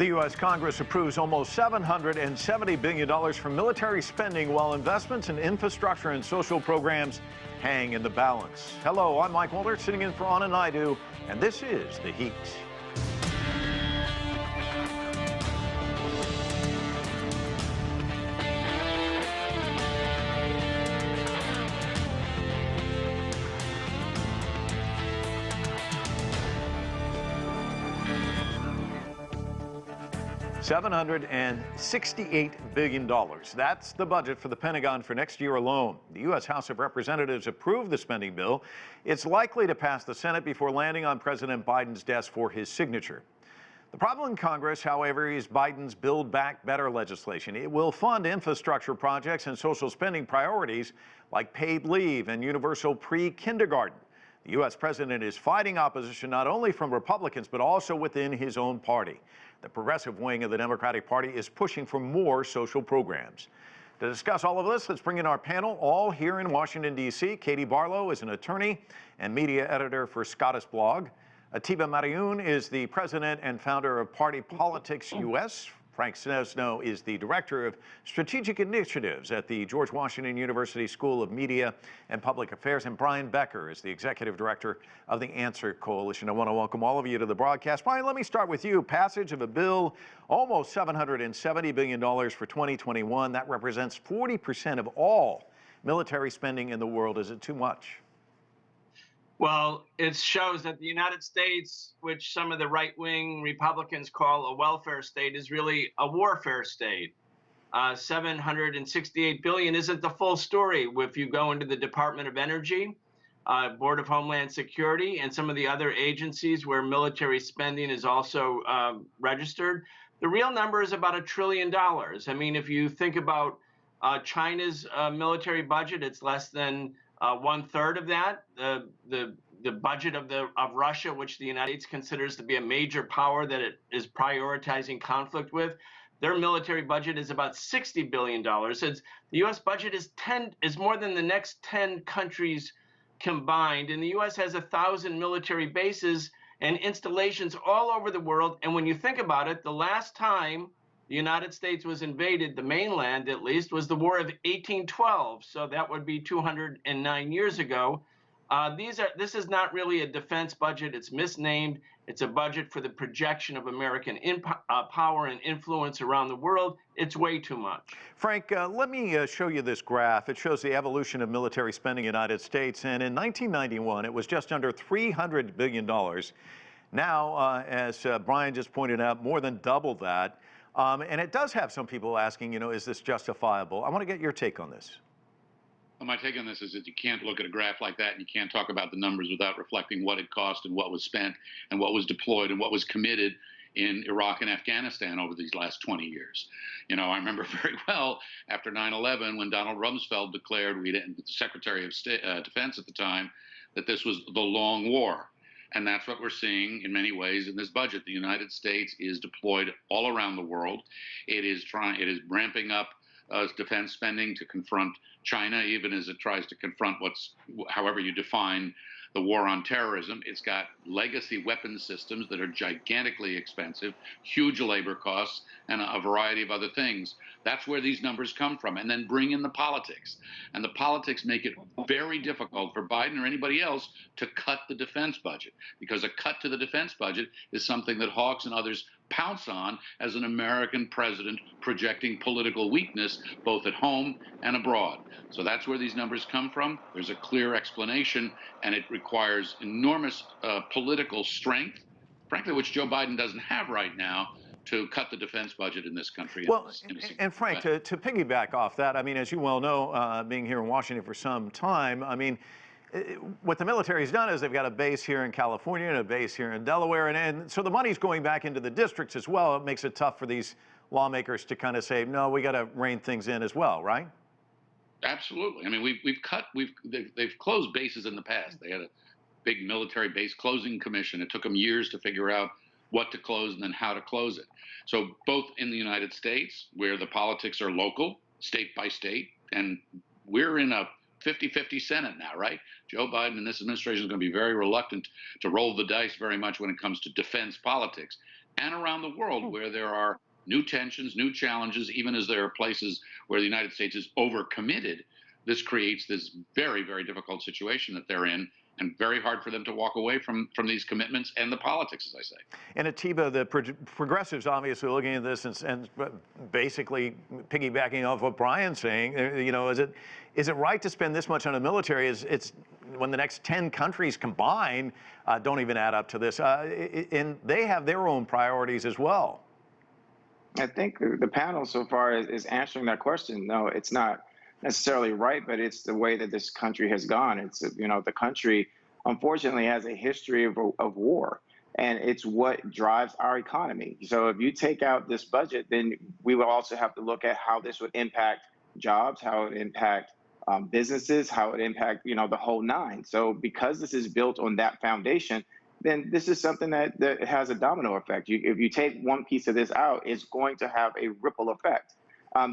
The U.S. Congress approves almost $770 billion for military spending, while investments in infrastructure and social programs hang in the balance. Hello, I'm Mike Walter, sitting in for Anna Naidu, and this is The Heat. $768 billion. That's the budget for the Pentagon for next year alone. The U.S. House of Representatives approved the spending bill. It's likely to pass the Senate before landing on President Biden's desk for his signature. The problem in Congress, however, is Biden's Build Back Better legislation. It will fund infrastructure projects and social spending priorities like paid leave and universal pre-kindergarten. The U.S. president is fighting opposition not only from Republicans, but also within his own party. The progressive wing of the Democratic Party is pushing for more social programs. To discuss all of this, let's bring in our panel, all here in Washington, D.C. Katie Barlow is an attorney and media editor for SCOTUSblog. Atiba Madyun is the president and founder of Party Politics US. Frank Sesno is the director of strategic initiatives at the George Washington University School of Media and Public Affairs. And Brian Becker is the executive director of the Answer Coalition. I want to welcome all of you to the broadcast. Brian, let me start with you. Passage of a bill, almost $770 billion for 2021. That represents 40% of all military spending in the world. Is it too much? Well, it shows that the United States, which some of the right-wing Republicans call a welfare state, is really a warfare state. $768 billion isn't the full story. If you go into the Department of Energy, Board of Homeland Security, and some of the other agencies where military spending is also registered, the real number is about $1 trillion. I mean, if you think about China's military budget, it's less than 1/3 of that. The budget of Russia, which the United States considers to be a major power that it is prioritizing conflict with, their military budget is about $60 billion. The U.S. budget is more than the next 10 countries combined, and the U.S. has 1,000 military bases and installations all over the world. And when you think about it, the last time the United States was invaded, the mainland at least, was the War of 1812. So that would be 209 years ago. This is not really a defense budget. It's misnamed. It's a budget for the projection of American power and influence around the world. It's way too much. Frank, let me show you this graph. It shows the evolution of military spending in the United States. And in 1991, it was just under $300 billion. Now, as Brian just pointed out, more than double that. And it does have some people asking, is this justifiable? I want to get your take on this. Well, my take on this is that you can't look at a graph like that and you can't talk about the numbers without reflecting what it cost and what was spent and what was deployed and what was committed in Iraq and Afghanistan over these last 20 years. I remember very well after 9/11 when Donald Rumsfeld declared, the Secretary of Defense at the time, that this was the long war. And that's what we're seeing in many ways in this budget. The United States is deployed all around the world. It is ramping up defense spending to confront China, even as it tries to confront however you define the war on terrorism. It's got legacy weapons systems that are gigantically expensive, huge labor costs, and a variety of other things. That's where these numbers come from. And then bring in the politics. And the politics make it very difficult for Biden or anybody else to cut the defense budget, because a cut to the defense budget is something that Hawks and others pounce on as an American president projecting political weakness both at home and abroad. So that's where these numbers come from. There's a clear explanation, and it requires enormous political strength, frankly, which Joe Biden doesn't have right now, to cut the defense budget in this country. Well, and Frank, to piggyback off that, I mean, as you well know, being here in Washington for some time, I mean, what the military has done is they've got a base here in California and a base here in Delaware, and so the money's going back into the districts as well. It makes it tough for these lawmakers to kind of say, no, we got to rein things in as well, right? Absolutely. I mean, they've closed bases in the past. They had a big military base closing commission. It took them years to figure out what to close and then how to close it. So both in the United States, where the politics are local, state by state, and we're in a 50-50 Senate now, right? Joe Biden and this administration is going to be very reluctant to roll the dice very much when it comes to defense politics. and around the world where there are new tensions, new challenges, even as there are places where the United States is overcommitted. This creates this very, very difficult situation that they're in, and very hard for them to walk away from these commitments and the politics, as I say. And Atiba, the progressives obviously looking at this and basically piggybacking off what Brian's saying. You know, is it right to spend this much on the military? It's when the next 10 countries combined don't even add up to this, and they have their own priorities as well. I think the panel so far is answering that question. No, it's not necessarily right, but it's the way that this country has gone. It's, you know, the country unfortunately has a history of war, and it's what drives our economy. So if you take out this budget, then we will also have to look at how this would impact jobs, how it would impact businesses, how it would impact, you know, the whole nine. So because this is built on that foundation, then this is something that has a domino effect. If you take one piece of this out, it's going to have a ripple effect.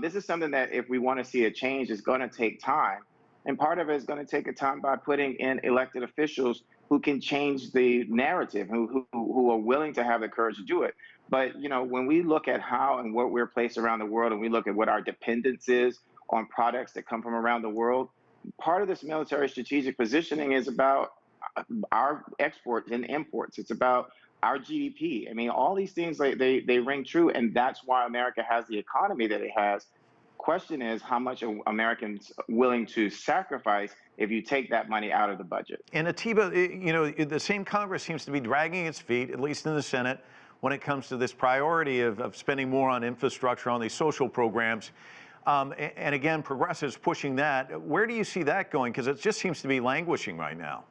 This is something that if we want to see a change, is going to take time. And part of it is going to take a time by putting in elected officials who can change the narrative, who are willing to have the courage to do it. But, you know, when we look at how and what we're placed around the world, and we look at what our dependence is on products that come from around the world, part of this military strategic positioning is about our exports and imports. It's about our GDP. I mean, all these things, like they ring true, and that's why America has the economy that it has. Question is, how much are Americans willing to sacrifice if you take that money out of the budget? And Atiba, you know, the same Congress seems to be dragging its feet, at least in the Senate, when it comes to this priority of spending more on infrastructure, on these social programs. And again, progressives pushing that. Where do you see that going? Because it just seems to be languishing right now.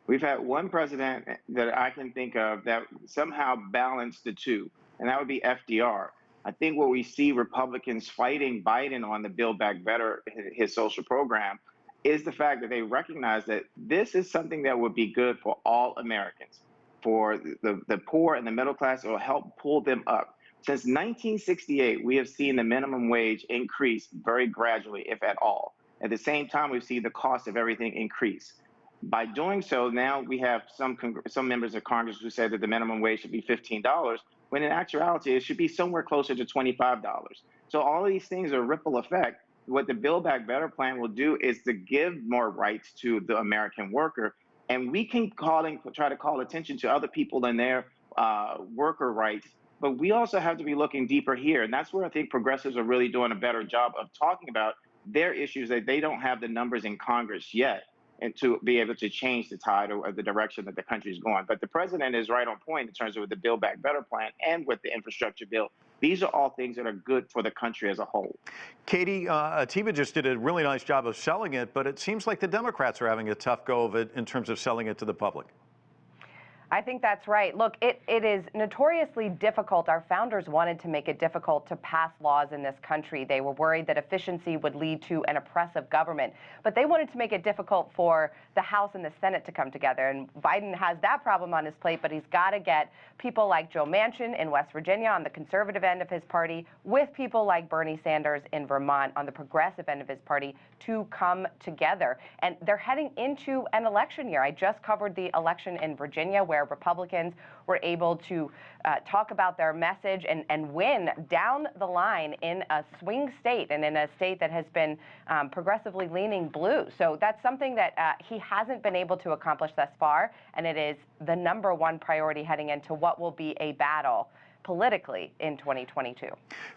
We've had one president that I can think of that somehow balanced the two, and that would be FDR. I think what we see Republicans fighting Biden on the Build Back Better, his social program, is the fact that they recognize that this is something that would be good for all Americans. For the poor and the middle class, it will help pull them up. Since 1968, we have seen the minimum wage increase very gradually, if at all. At the same time, we've seen the cost of everything increase. By doing so, now we have some members of Congress who said that the minimum wage should be $15, when in actuality, it should be somewhere closer to $25. So all of these things are ripple effect. What the Build Back Better plan will do is to give more rights to the American worker, and we can try to call attention to other people and their worker rights, but we also have to be looking deeper here, and that's where I think progressives are really doing a better job of talking about their issues, that they don't have the numbers in Congress yet, and to be able to change the tide or the direction that the country is going. But the president is right on point in terms of the Build Back Better plan and with the infrastructure bill. These are all things that are good for the country as a whole. Katie, Atiba just did a really nice job of selling it, but it seems like the Democrats are having a tough go of it in terms of selling it to the public. I think that's right. Look, it is notoriously difficult. Our founders wanted to make it difficult to pass laws in this country. They were worried that efficiency would lead to an oppressive government. But they wanted to make it difficult for the House and the Senate to come together. And Biden has that problem on his plate, but he's got to get people like Joe Manchin in West Virginia on the conservative end of his party with people like Bernie Sanders in Vermont on the progressive end of his party to come together. And they're heading into an election year. I just covered the election in Virginia, where Republicans were able to talk about their message and win down the line in a swing state and in a state that has been progressively leaning blue. So that's something that he hasn't been able to accomplish thus far, and it is the #1 priority heading into what will be a battle politically in 2022.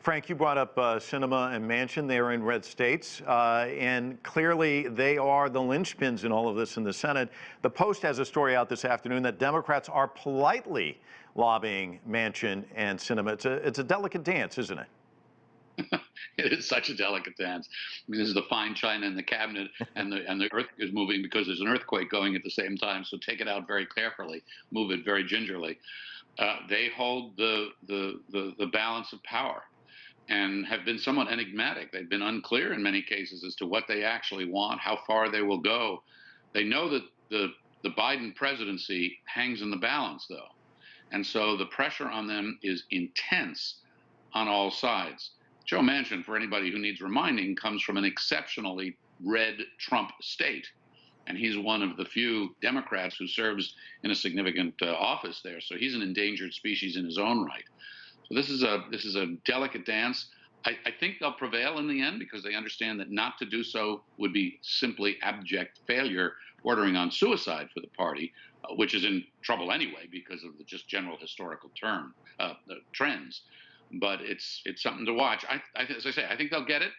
Frank, you brought up Sinema and Manchin. They are in red states, and clearly they are the linchpins in all of this in the Senate. The Post has a story out this afternoon that Democrats are politely lobbying Manchin and Sinema. It's a delicate dance, isn't it? It is such a delicate dance. I mean, this is the fine china in the cabinet, and the earth is moving because there's an earthquake going at the same time. So take it out very carefully, move it very gingerly. They hold the balance of power and have been somewhat enigmatic. They've been unclear in many cases as to what they actually want, how far they will go. They know that the Biden presidency hangs in the balance, though. And so the pressure on them is intense on all sides. Joe Manchin, for anybody who needs reminding, comes from an exceptionally red Trump state. and he's one of the few Democrats who serves in a significant office there. So he's an endangered species in his own right. So this is a delicate dance. I think they'll prevail in the end because they understand that not to do so would be simply abject failure, bordering on suicide for the party, which is in trouble anyway because of the just general historical trends. But it's something to watch. As I say, I think they'll get it,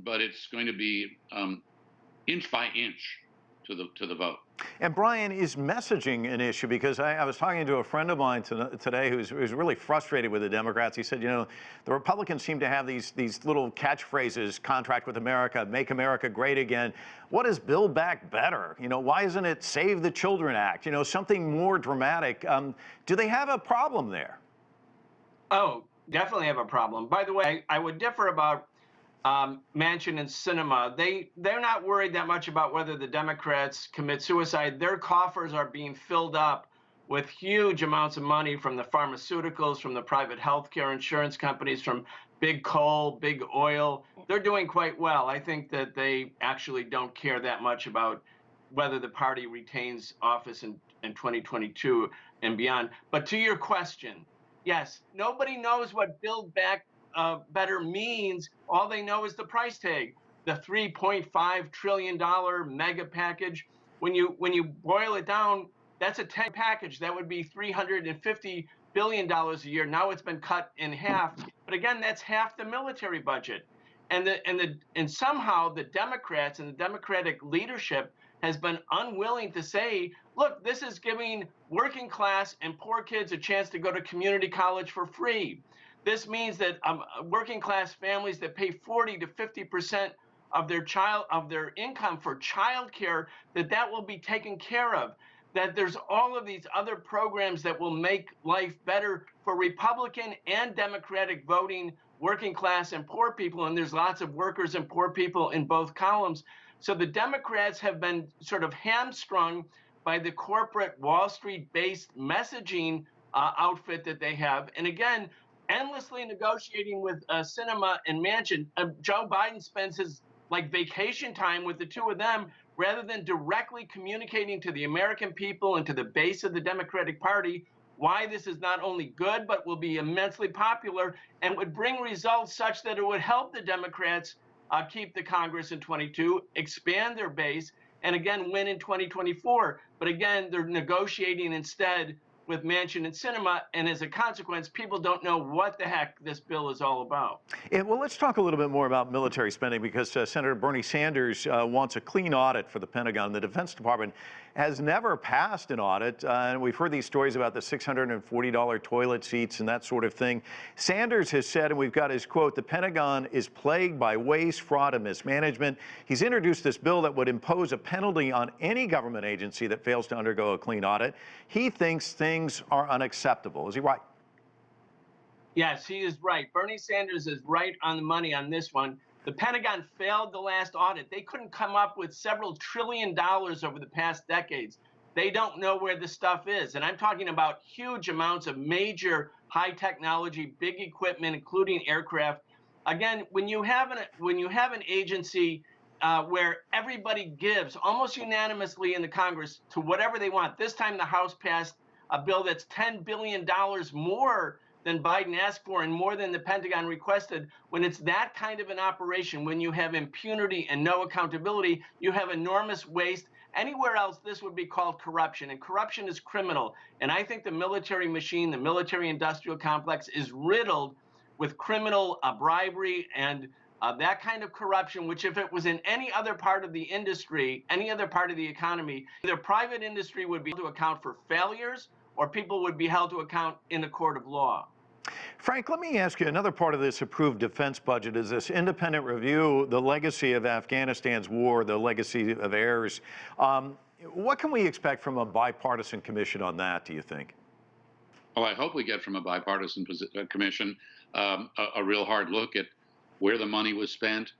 but it's going to be inch by inch to the vote. And Brian, is messaging an issue? Because I was talking to a friend of mine today who's really frustrated with the Democrats. He said, you know, the Republicans seem to have these little catchphrases: contract with America, make America great again. What is Build Back Better? You know, why isn't it Save the Children Act? You know, something more dramatic. Do they have a problem there? Oh, definitely have a problem. By the way, I would differ about Manchin and Sinema. They're not worried that much about whether the Democrats commit suicide. Their coffers are being filled up with huge amounts of money from the pharmaceuticals, from the private healthcare insurance companies, from big coal, big oil. They're doing quite well. I think that they actually don't care that much about whether the party retains office in 2022 and beyond. But to your question, yes, nobody knows what Build Back Better means. All they know is the price tag, the $3.5 trillion mega package. When you boil it down, that's a 10 package. That would be $350 billion a year. Now it's been cut in half. But again, that's half the military budget. And somehow the Democrats and the Democratic leadership has been unwilling to say, look, this is giving working class and poor kids a chance to go to community college for free. This means that working class families that pay 40 to 50% of their income for childcare, that will be taken care of. That there's all of these other programs that will make life better for Republican and Democratic voting working class and poor people, and there's lots of workers and poor people in both columns. So the Democrats have been sort of hamstrung by the corporate Wall Street-based messaging outfit that they have. And again, endlessly negotiating with Sinema and Manchin. Joe Biden spends his vacation time with the two of them rather than directly communicating to the American people and to the base of the Democratic Party why this is not only good, but will be immensely popular and would bring results such that it would help the Democrats keep the Congress in 22, expand their base, and again, win in 2024. But again, they're negotiating instead with Manchin and Sinema, and as a consequence, people don't know what the heck this bill is all about. Yeah, well, let's talk a little bit more about military spending because Senator Bernie Sanders wants a clean audit for the Pentagon. The Defense Department has never passed an audit, and we've heard these stories about the $640 toilet seats and that sort of thing. Sanders has said, and we've got his quote, the Pentagon is plagued by waste, fraud, and mismanagement. He's introduced this bill that would impose a penalty on any government agency that fails to undergo a clean audit. He thinks things are unacceptable. Is he right? Yes, he is right. Bernie Sanders is right on the money on this one. The Pentagon failed the last audit. They couldn't come up with several $1 trillion over the past decades. They don't know where the stuff is. And I'm talking about huge amounts of major high technology, big equipment, including aircraft. Again, when you have an agency where everybody gives almost unanimously in the Congress to whatever they want. This time the House passed a bill that's $10 billion more than Biden asked for and more than the Pentagon requested. When it's that kind of an operation, when you have impunity and no accountability, you have enormous waste. Anywhere else, this would be called corruption, and corruption is criminal. And I think the military machine, the military-industrial complex, is riddled with criminal bribery and that kind of corruption, which if it was in any other part of the industry, any other part of the economy, either private industry would be held to account for failures or people would be held to account in a court of law. Frank, let me ask you, another part of this approved defense budget is this independent review, the legacy of Afghanistan's war, the legacy of errors. What can we expect from a bipartisan commission on that, do you think? Well, I hope we get from a bipartisan commission a real hard look at where the money was spent,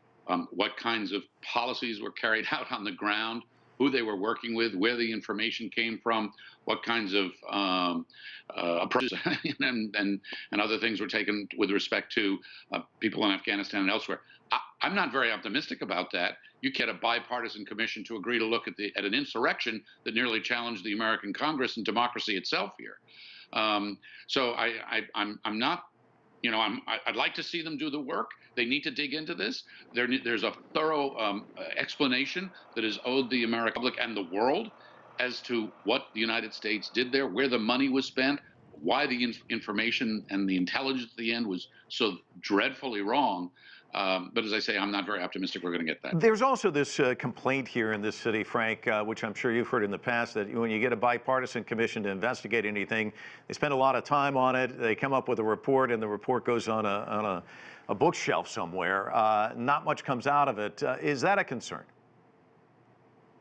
what kinds of policies were carried out on the ground, who they were working with, where the information came from, what kinds of approaches and other things were taken with respect to people in Afghanistan and elsewhere. I'm not very optimistic about that. You get a bipartisan commission to agree to look at an insurrection that nearly challenged the American Congress and democracy itself here. So I'm not. I'd like to see them do the work. They need to dig into this. There's a thorough explanation that is owed the American public and the world as to what the United States did there, where the money was spent, why the information and the intelligence at the end was so dreadfully wrong. But as I say, I'm not very optimistic we're going to get that. There's also this complaint here in this city, Frank, which I'm sure you've heard in the past, that when you get a bipartisan commission to investigate anything, they spend a lot of time on it. They come up with a report, and the report goes on a bookshelf somewhere. Not much comes out of it. Is that a concern?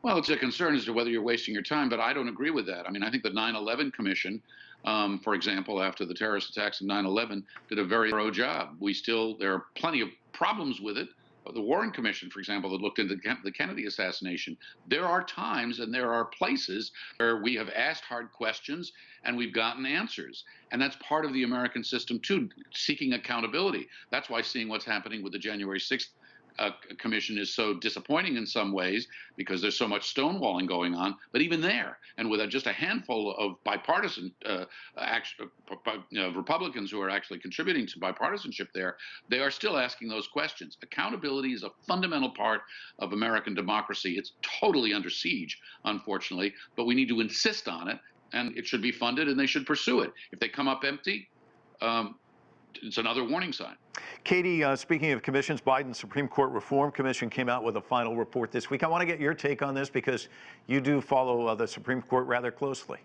Well, it's a concern as to whether you're wasting your time, but I don't agree with that. I mean, I think the 9/11 Commission, for example, after the terrorist attacks of 9/11, did a very thorough job. There are plenty of problems with it. The Warren Commission, for example, that looked into the Kennedy assassination. There are times and there are places where we have asked hard questions and we've gotten answers. And that's part of the American system, too, seeking accountability. That's why seeing what's happening with the January 6th commission is so disappointing in some ways, because there's so much stonewalling going on. But even there, and with just a handful of bipartisan Republicans who are actually contributing to bipartisanship there, they are still asking those questions. Accountability is a fundamental part of American democracy. It's totally under siege, unfortunately, but we need to insist on it, and it should be funded, and they should pursue it. If they come up empty, it's another warning sign. Katie, speaking of commissions, Biden's Supreme Court Reform Commission came out with a final report this week. I want to get your take on this because you do follow the Supreme Court rather closely.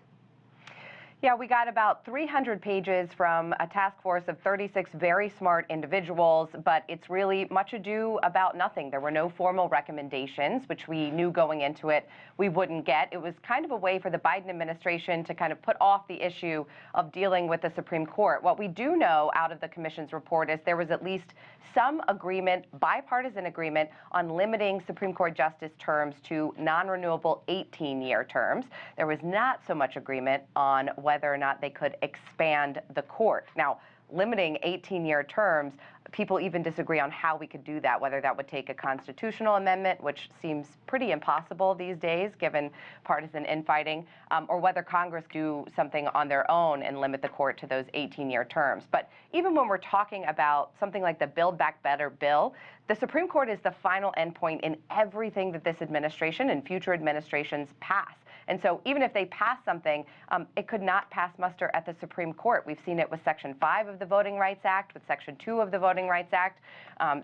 Yeah, we got about 300 pages from a task force of 36 very smart individuals, but it's really much ado about nothing. There were no formal recommendations, which we knew going into it we wouldn't get. It was kind of a way for the Biden administration to kind of put off the issue of dealing with the Supreme Court. What we do know out of the commission's report is there was at least some agreement, bipartisan agreement, on limiting Supreme Court justice terms to non-renewable 18-year terms. There was not so much agreement on whether or not they could expand the court. Now, limiting 18-year terms, people even disagree on how we could do that, whether that would take a constitutional amendment, which seems pretty impossible these days given partisan infighting, or whether Congress do something on their own and limit the court to those 18-year terms. But even when we're talking about something like the Build Back Better bill, the Supreme Court is the final endpoint in everything that this administration and future administrations pass. And so even if they pass something, it could not pass muster at the Supreme Court. We've seen it with Section 5 of the Voting Rights Act, with Section 2 of the Voting Rights Act.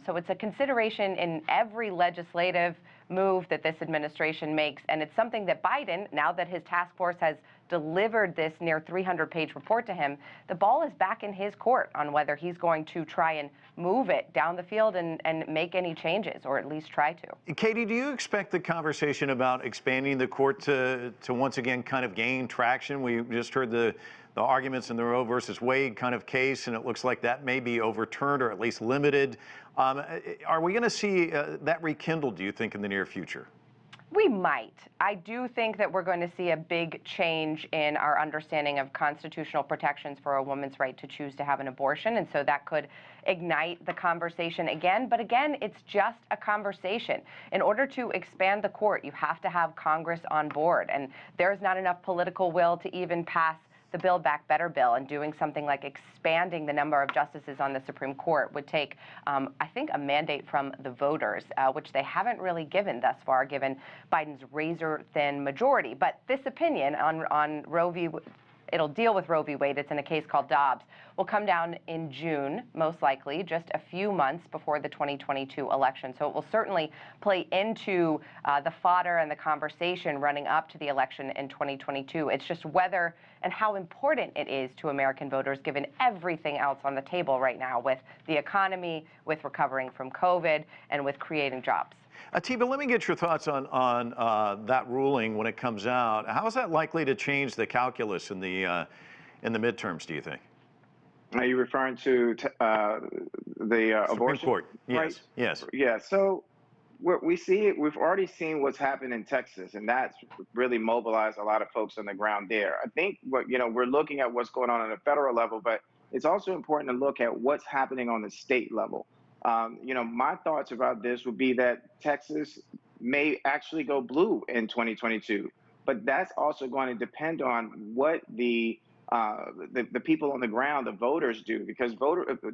So it's a consideration in every legislative move that this administration makes. And it's something that Biden, now that his task force has delivered this near 300-page report to him, the ball is back in his court on whether he's going to try and move it down the field and make any changes, or at least try to. Katie, do you expect the conversation about expanding the court to once again kind of gain traction? We just heard the arguments in the Roe versus Wade kind of case, and it looks like that may be overturned or at least limited. Are we going to see that rekindled, do you think, in the near future? We might. I do think that we're going to see a big change in our understanding of constitutional protections for a woman's right to choose to have an abortion, and so that could ignite the conversation again. But again, it's just a conversation. In order to expand the court, you have to have Congress on board, and there's not enough political will to even pass the Build Back Better bill, and doing something like expanding the number of justices on the Supreme Court would take, I think, a mandate from the voters, which they haven't really given thus far, given Biden's razor-thin majority. But this opinion on Roe v. It'll deal with Roe v. Wade. It's in a case called Dobbs. Will come down in June, most likely, just a few months before the 2022 election. So it will certainly play into the fodder and the conversation running up to the election in 2022. It's just whether and how important it is to American voters, given everything else on the table right now with the economy, with recovering from COVID, and with creating jobs. Atiba, let me get your thoughts on that ruling when it comes out. How is that likely to change the calculus in the midterms, do you think? Are you referring to the abortion? Supreme Court, yes, right? yes. Yeah, so we see it. We've already seen what's happened in Texas, and that's really mobilized a lot of folks on the ground there. I think we're looking at what's going on a federal level, but it's also important to look at what's happening on the state level. My thoughts about this would be that Texas may actually go blue in 2022, but that's also going to depend on what the people on the ground, the voters, do, because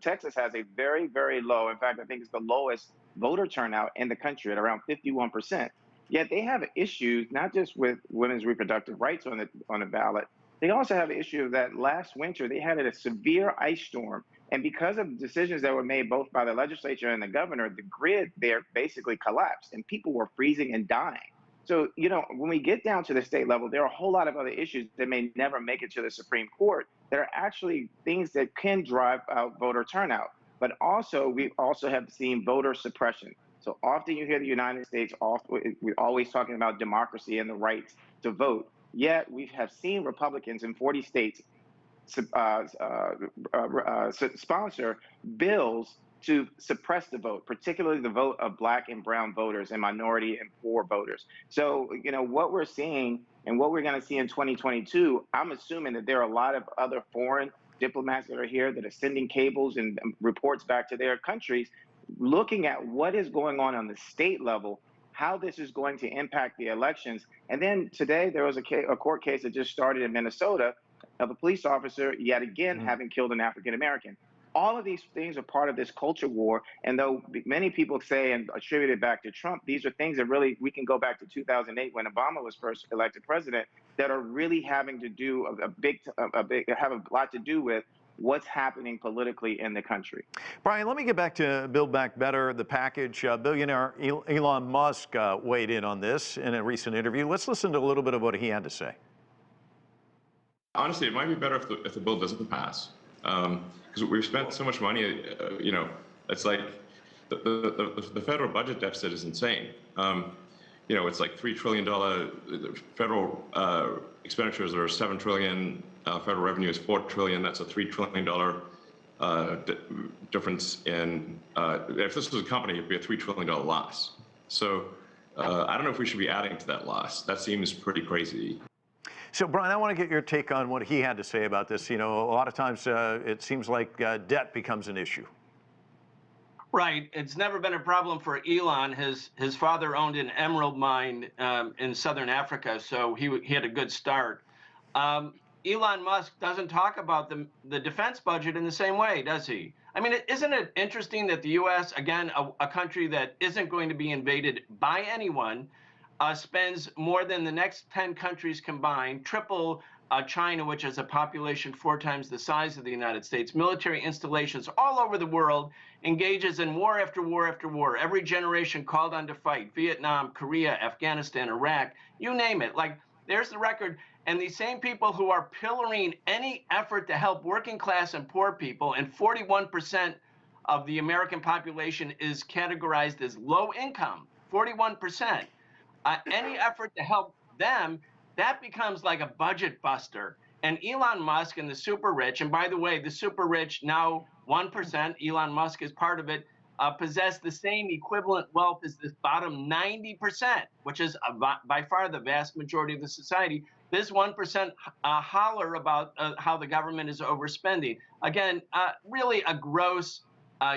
Texas has a very, very low, in fact, I think it's the lowest voter turnout in the country at around 51%. Yet they have issues not just with women's reproductive rights on the ballot. They also have an issue that last winter they had a severe ice storm, and because of decisions that were made both by the legislature and the governor, the grid there basically collapsed, and people were freezing and dying. So, when we get down to the state level, there are a whole lot of other issues that may never make it to the Supreme Court that are actually things that can drive out voter turnout. But also, we also have seen voter suppression. So often you hear the United States, we're always talking about democracy and the right to vote. Yet we have seen Republicans in 40 states sponsor bills to suppress the vote, particularly the vote of Black and brown voters and minority and poor voters. So, what we're seeing and what we're going to see in 2022, I'm assuming that there are a lot of other foreign diplomats that are here that are sending cables and reports back to their countries, looking at what is going on the state level, how this is going to impact the elections. And then today there was a court case that just started in Minnesota of a police officer, yet again, having killed an African American. All of these things are part of this culture war. And though many people say and attribute it back to Trump, these are things that really, we can go back to 2008 when Obama was first elected president, that are really having to do have a lot to do with what's happening politically in the country. Brian, let me get back to Build Back Better, the package. Billionaire Elon Musk weighed in on this in a recent interview. Let's listen to a little bit of what he had to say. Honestly, it might be better if the bill doesn't pass. Because we've spent so much money, it's like the federal budget deficit is insane. It's like $3 trillion. Federal expenditures are $7 trillion. Federal revenue is $4 trillion. That's a $3 trillion difference in. If this was a company, it'd be a $3 trillion loss. So I don't know if we should be adding to that loss. That seems pretty crazy. So, Brian, I want to get your take on what he had to say about this. A lot of times it seems like debt becomes an issue. Right. It's never been a problem for Elon. His father owned an emerald mine in southern Africa, so he had a good start. Elon Musk doesn't talk about the defense budget in the same way, does he? I mean, isn't it interesting that the U.S., again, a country that isn't going to be invaded by anyone, spends more than the next 10 countries combined, triple China, which has a population 4 times the size of the United States, military installations all over the world, engages in war after war after war, every generation called on to fight, Vietnam, Korea, Afghanistan, Iraq, you name it. Like, there's the record. And these same people who are pillaring any effort to help working class and poor people, and 41% of the American population is categorized as low income, 41%. Any effort to help them, that becomes like a budget buster. And Elon Musk and the super rich, and by the way, the super rich, now 1%, Elon Musk is part of it, possess the same equivalent wealth as this bottom 90%, which is by far the vast majority of the society. This 1% holler about how the government is overspending. Again, really a gross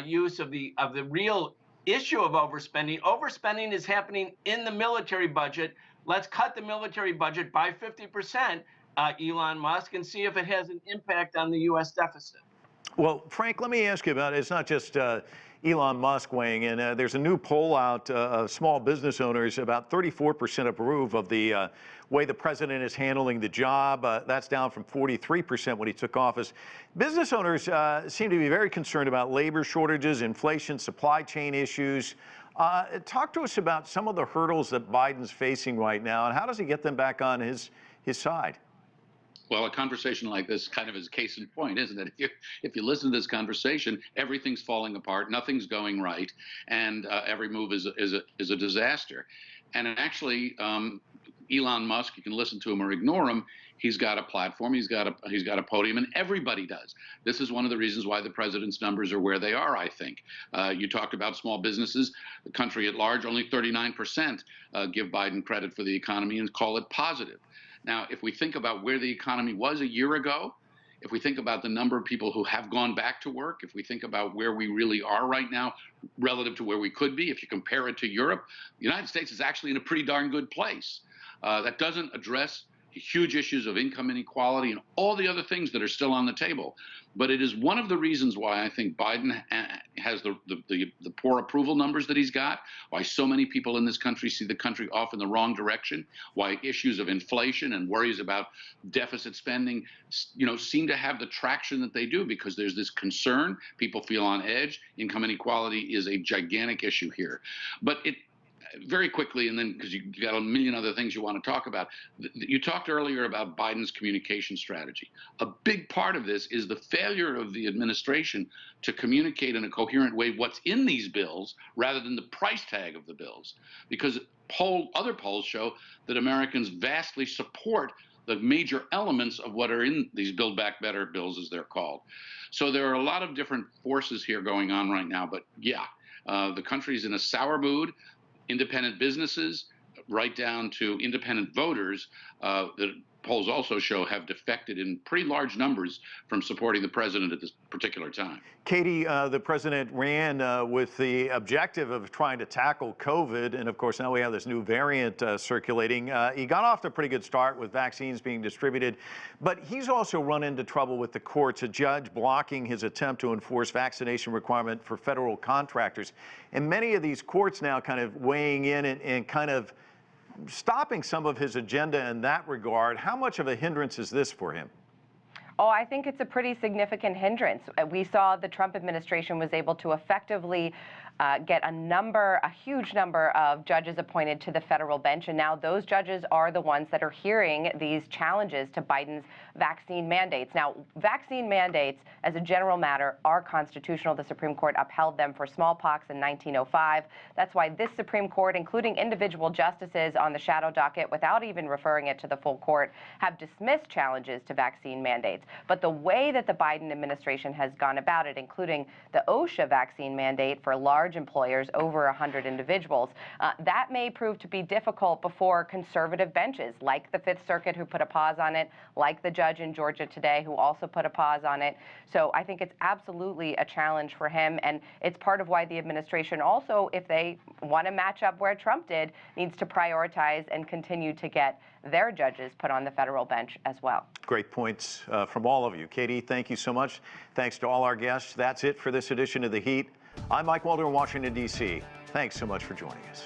use of the real issue of overspending. Overspending is happening in the military budget. Let's cut the military budget by 50%, Elon Musk, and see if it has an impact on the U.S. deficit. Well, Frank, let me ask you about it. It's not just Elon Musk weighing in. There's a new poll out of small business owners. About 34% approve of the way the president is handling the job. That's down from 43% when he took office. Business owners seem to be very concerned about labor shortages, inflation, supply chain issues. Talk to us about some of the hurdles that Biden's facing right now, and how does he get them back on his side? Well, a conversation like this kind of is a case in point, isn't it? If you listen to this conversation, everything's falling apart, nothing's going right, and every move is a disaster. And actually, Elon Musk, you can listen to him or ignore him, He's got a platform. He's got a podium, and everybody does. This is one of the reasons why the president's numbers are where they are, I think. You talked about small businesses. The country at large, only 39% give Biden credit for the economy and call it positive. Now, if we think about where the economy was a year ago, if we think about the number of people who have gone back to work, if we think about where we really are right now relative to where we could be, if you compare it to Europe, the United States is actually in a pretty darn good place. That doesn't address huge issues of income inequality and all the other things that are still on the table. But it is one of the reasons why I think Biden has the poor approval numbers that he's got, why so many people in this country see the country off in the wrong direction, why issues of inflation and worries about deficit spending, seem to have the traction that they do, because there's this concern. People feel on edge. Income inequality is a gigantic issue here. But very quickly, and then because you got a million other things you want to talk about, you talked earlier about Biden's communication strategy. A big part of this is the failure of the administration to communicate in a coherent way what's in these bills rather than the price tag of the bills, because other polls show that Americans vastly support the major elements of what are in these Build Back Better bills, as they're called. So there are a lot of different forces here going on right now, but yeah, the country's in a sour mood. Independent businesses, right down to independent voters, that polls also show have defected in pretty large numbers from supporting the president at this particular time. Katie, the president ran with the objective of trying to tackle COVID, and of course now we have this new variant circulating. He got off to a pretty good start with vaccines being distributed, but he's also run into trouble with the courts, a judge blocking his attempt to enforce vaccination requirement for federal contractors. And many of these courts now kind of weighing in and kind of stopping some of his agenda in that regard. How much of a hindrance is this for him? Oh, I think it's a pretty significant hindrance. We saw the Trump administration was able to effectively get a huge number of judges appointed to the federal bench, and now those judges are the ones that are hearing these challenges to Biden's vaccine mandates. Now, vaccine mandates, as a general matter, are constitutional. The Supreme Court upheld them for smallpox in 1905. That's why this Supreme Court, including individual justices on the shadow docket, without even referring it to the full court, have dismissed challenges to vaccine mandates. But the way that the Biden administration has gone about it, including the OSHA vaccine mandate for large employers over 100 individuals, that may prove to be difficult before conservative benches, like the Fifth Circuit, who put a pause on it, like the judge in Georgia today, who also put a pause on it. So I think it's absolutely a challenge for him, and it's part of why the administration also, if they want to match up where Trump did, needs to prioritize and continue to get their judges put on the federal bench as well. Great points from all of you. Katie, thank you so much. Thanks to all our guests. That's it for this edition of The Heat. I'm Mike Walter in Washington, D.C. Thanks so much for joining us.